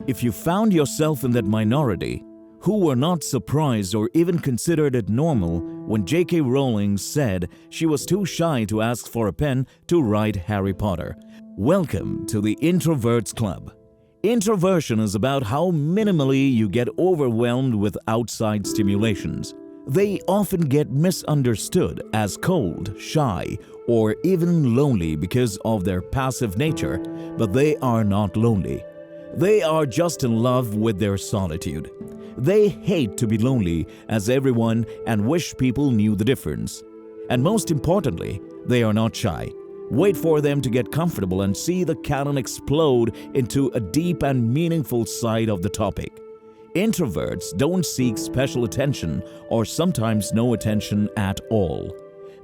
If you found yourself in that minority, who were not surprised or even considered it normal when J.K. Rowling said she was too shy to ask for a pen to write Harry Potter, welcome to the Introverts Club. Introversion is about how minimally you get overwhelmed with outside stimulations. They often get misunderstood as cold, shy, or even lonely because of their passive nature, but they are not lonely. They are just in love with their solitude. They hate to be lonely as everyone and wish people knew the difference. And most importantly, they are not shy. Wait for them to get comfortable and see the cannon explode into a deep and meaningful side of the topic. Introverts don't seek special attention or sometimes no attention at all.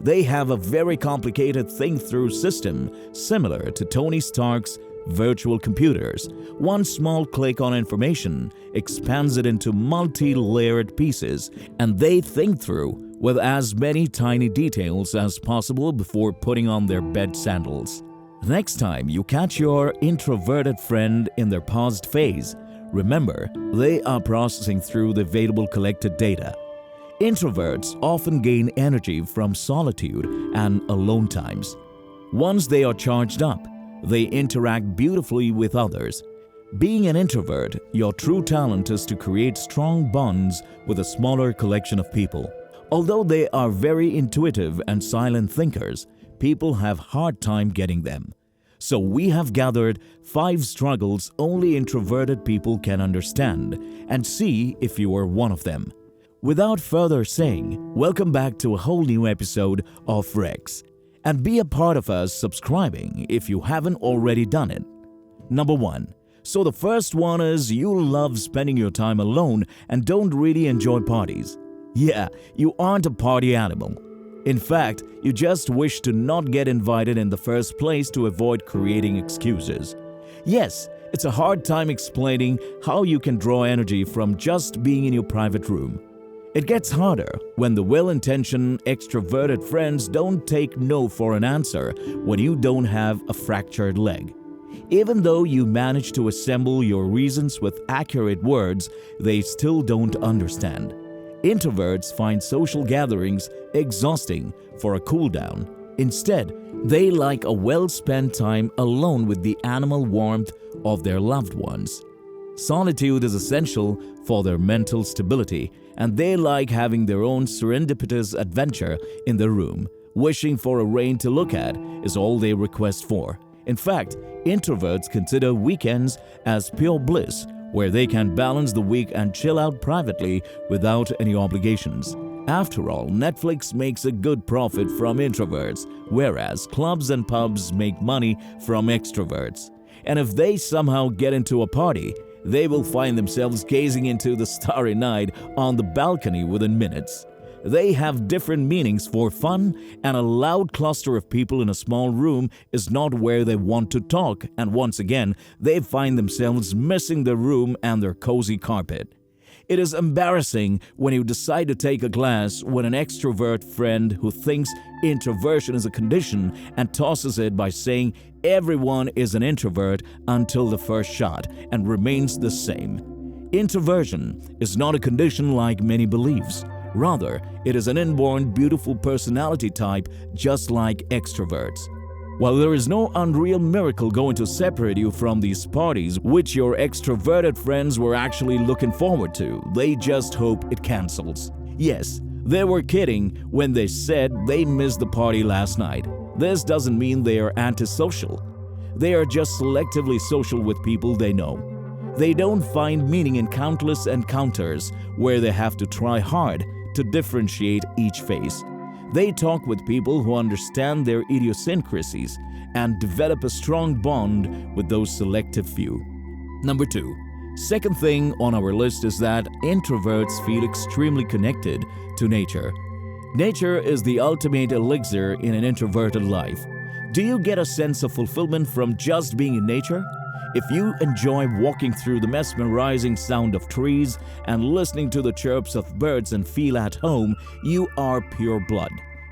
They have a very complicated think-through system similar to Tony Stark's virtual computers. One small click on information expands it into multi-layered pieces, and they think through with as many tiny details as possible before putting on their bed sandals. Next time you catch your introverted friend in their paused phase, remember, they are processing through the available collected data. Introverts often gain energy from solitude and alone times. Once they are charged up, they interact beautifully with others. Being an introvert, your true talent is to create strong bonds with a smaller collection of people. Although they are very intuitive and silent thinkers, people have a hard time getting them. So we have gathered 5 struggles only introverted people can understand and see if you are one of them. Without further saying, welcome back to a whole new episode of Rex. And be a part of us subscribing if you haven't already done it. Number 1. So the first one is you love spending your time alone and don't really enjoy parties. Yeah, you aren't a party animal. In fact, you just wish to not get invited in the first place to avoid creating excuses. Yes, it's a hard time explaining how you can draw energy from just being in your private room. It gets harder when the well-intentioned extroverted friends don't take no for an answer when you don't have a fractured leg. Even though you manage to assemble your reasons with accurate words, they still don't understand. Introverts find social gatherings exhausting for a cool down. Instead, they like a well-spent time alone with the animal warmth of their loved ones. Solitude is essential for their mental stability, and they like having their own serendipitous adventure in the room. Wishing for a rain to look at is all they request for. In fact, introverts consider weekends as pure bliss, where they can balance the week and chill out privately without any obligations. After all, Netflix makes a good profit from introverts, whereas clubs and pubs make money from extroverts. And if they somehow get into a party, they will find themselves gazing into the starry night on the balcony within minutes. They have different meanings for fun, and a loud cluster of people in a small room is not where they want to talk, and once again, they find themselves missing their room and their cozy carpet. It is embarrassing when you decide to take a class with an extrovert friend who thinks introversion is a condition and tosses it by saying everyone is an introvert until the first shot and remains the same. Introversion is not a condition like many believes. Rather, it is an inborn beautiful personality type just like extroverts. While there is no unreal miracle going to separate you from these parties which your extroverted friends were actually looking forward to, they just hope it cancels. Yes, they were kidding when they said they missed the party last night. This doesn't mean they are antisocial. They are just selectively social with people they know. They don't find meaning in countless encounters where they have to try hard to differentiate each phase. They talk with people who understand their idiosyncrasies and develop a strong bond with those selective few. Number 2. Second thing on our list is that introverts feel extremely connected to nature. Nature is the ultimate elixir in an introverted life. Do you get a sense of fulfillment from just being in nature? If you enjoy walking through the mesmerizing sound of trees and listening to the chirps of birds and feel at home, you are pure blood.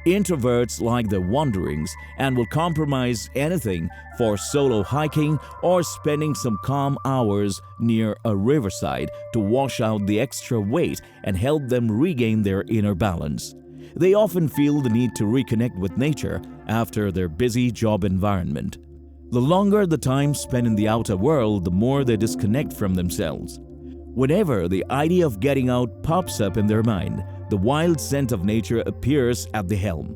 Introverts like their wanderings and will compromise anything for solo hiking or spending some calm hours near a riverside to wash out the extra weight and help them regain their inner balance. They often feel the need to reconnect with nature after their busy job environment. The longer the time spent in the outer world, the more they disconnect from themselves. Whenever the idea of getting out pops up in their mind, the wild scent of nature appears at the helm.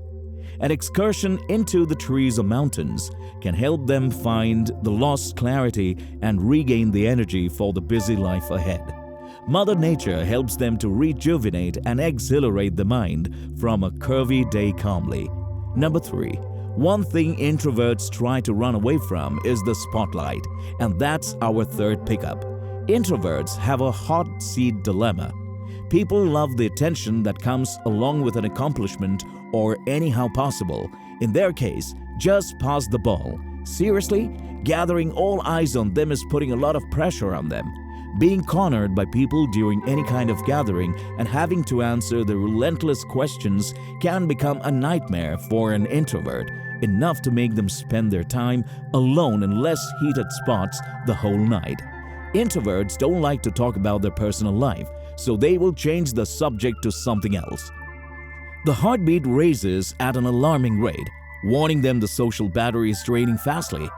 An excursion into the trees or mountains can help them find the lost clarity and regain the energy for the busy life ahead. Mother Nature helps them to rejuvenate and exhilarate the mind from a curvy day calmly. Number 3. One thing introverts try to run away from is the spotlight, and that's our third pickup. Introverts have a hot seat dilemma. People love the attention that comes along with an accomplishment or anyhow possible. In their case, just pass the ball. Seriously? Gathering all eyes on them is putting a lot of pressure on them. Being cornered by people during any kind of gathering and having to answer the relentless questions can become a nightmare for an introvert, enough to make them spend their time alone in less heated spots the whole night. Introverts don't like to talk about their personal life, so they will change the subject to something else. The heartbeat raises at an alarming rate, warning them the social battery is draining fastly,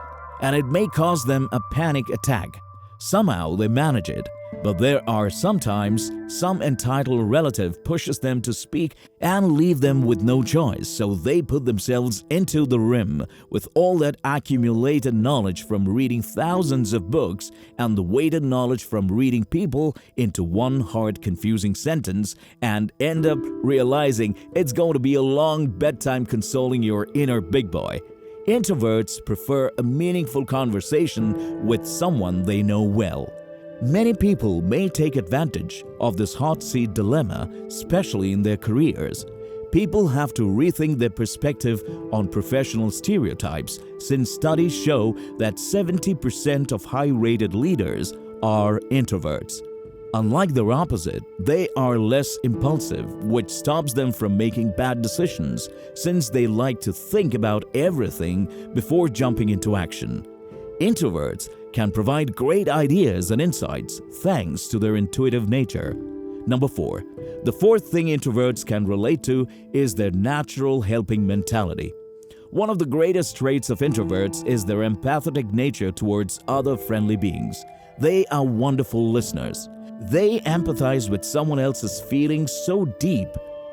and it may cause them a panic attack. Somehow they manage it, but there are sometimes some entitled relative pushes them to speak and leave them with no choice, so they put themselves into the rim with all that accumulated knowledge from reading thousands of books and the weighted knowledge from reading people into one hard, confusing sentence and end up realizing it's going to be a long bedtime consoling your inner big boy. Introverts prefer a meaningful conversation with someone they know well. Many people may take advantage of this hot seat dilemma, especially in their careers. People have to rethink their perspective on professional stereotypes, since studies show that 70% of high-rated leaders are introverts. Unlike their opposite, they are less impulsive, which stops them from making bad decisions, since they like to think about everything before jumping into action. Introverts can provide great ideas and insights thanks to their intuitive nature. Number 4. The fourth thing introverts can relate to is their natural helping mentality. One of the greatest traits of introverts is their empathetic nature towards other friendly beings. They are wonderful listeners. They empathize with someone else's feelings so deep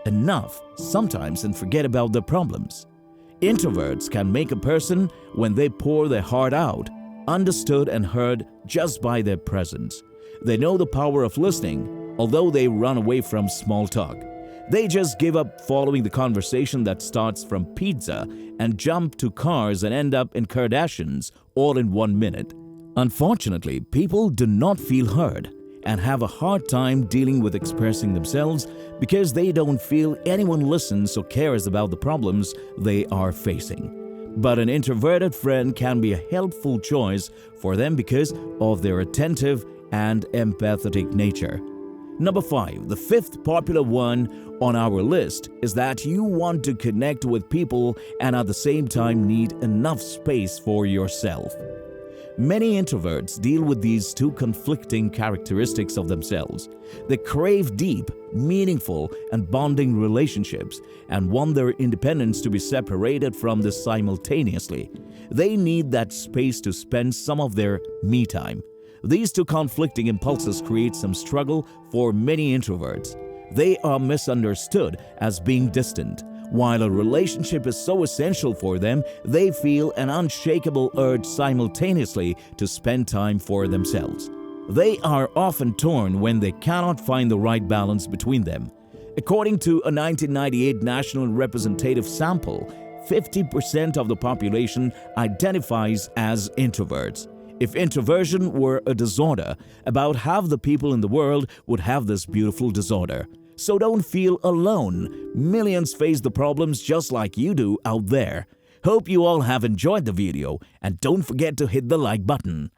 enough sometimes and forget about their problems. Introverts can make a person, when they pour their heart out, understood and heard just by their presence. They know the power of listening, although they run away from small talk. They just give up following the conversation that starts from pizza and jump to cars and end up in Kardashians all in 1 minute. Unfortunately, people do not feel heard and have a hard time dealing with expressing themselves because they don't feel anyone listens or cares about the problems they are facing. But an introverted friend can be a helpful choice for them because of their attentive and empathetic nature. Number 5, the fifth popular one on our list is that you want to connect with people and at the same time need enough space for yourself. Many introverts deal with these two conflicting characteristics of themselves. They crave deep, meaningful, and bonding relationships and want their independence to be separated from this simultaneously. They need that space to spend some of their me time. These two conflicting impulses create some struggle for many introverts. They are misunderstood as being distant. While a relationship is so essential for them, they feel an unshakable urge simultaneously to spend time for themselves. They are often torn when they cannot find the right balance between them. According to a 1998 national representative sample, 50% of the population identifies as introverts. If introversion were a disorder, about half the people in the world would have this beautiful disorder. So don't feel alone. Millions face the problems just like you do out there. Hope you all have enjoyed the video and don't forget to hit the like button.